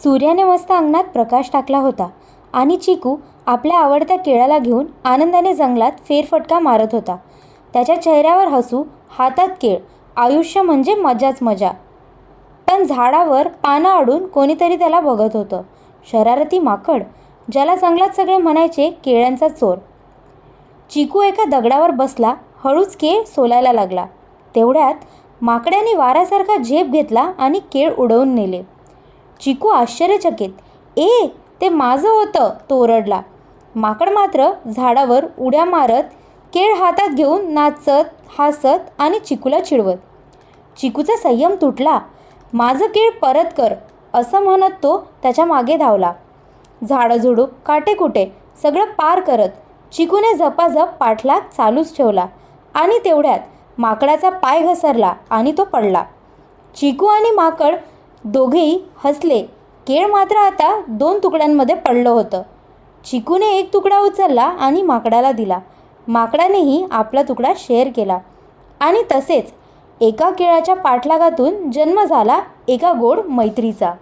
सूर्याने मस्त अंगणात प्रकाश टाकला होता आणि चिकू आपल्या आवडत्या केळाला घेऊन आनंदाने जंगलात फेरफटका मारत होता. त्याच्या चेहऱ्यावर हसू, हातात केळ. आयुष्य म्हणजे मजाच मजा. पण झाडावर पानं अडून कोणीतरी त्याला बघत होतं. शरारती माकड, ज्याला जंगलात सगळे म्हणायचे केळ्यांचा चोर. चिकू एका दगडावर बसला, हळूच केळ सोलायला लागला. तेवढ्यात माकड्याने वाऱ्यासारखा झेप घेतला आणि केळ उडवून नेले. चिकू आश्चर्यचकित. "ए, ते माझं होतं," तो ओरडला. माकड मात्र झाडावर उड्या मारत, केळ हातात घेऊन नाचत, हसत आणि चिकूला चिडवत. चिकूचा संयम तुटला. "माझं केळ परत कर," असं म्हणत तो त्याच्या मागे धावला. झाडझुडूप, काटेकुटे सगळं पार करत चिकूने झपाझप पाठलाग चालूच ठेवला आणि तेवढ्यात माकडाचा पाय घसरला आणि तो पडला. चिकू आणि माकड दोघेही हसले. केळ मात्र आता 2 तुकड्यांमध्ये पडलं होतं. चिकूने एक तुकडा उचलला आणि माकडाला दिला. माकडानेही आपला तुकडा शेअर केला आणि तसेच एका केळाच्या पाठलागातून जन्म झाला एका गोड मैत्रीचा.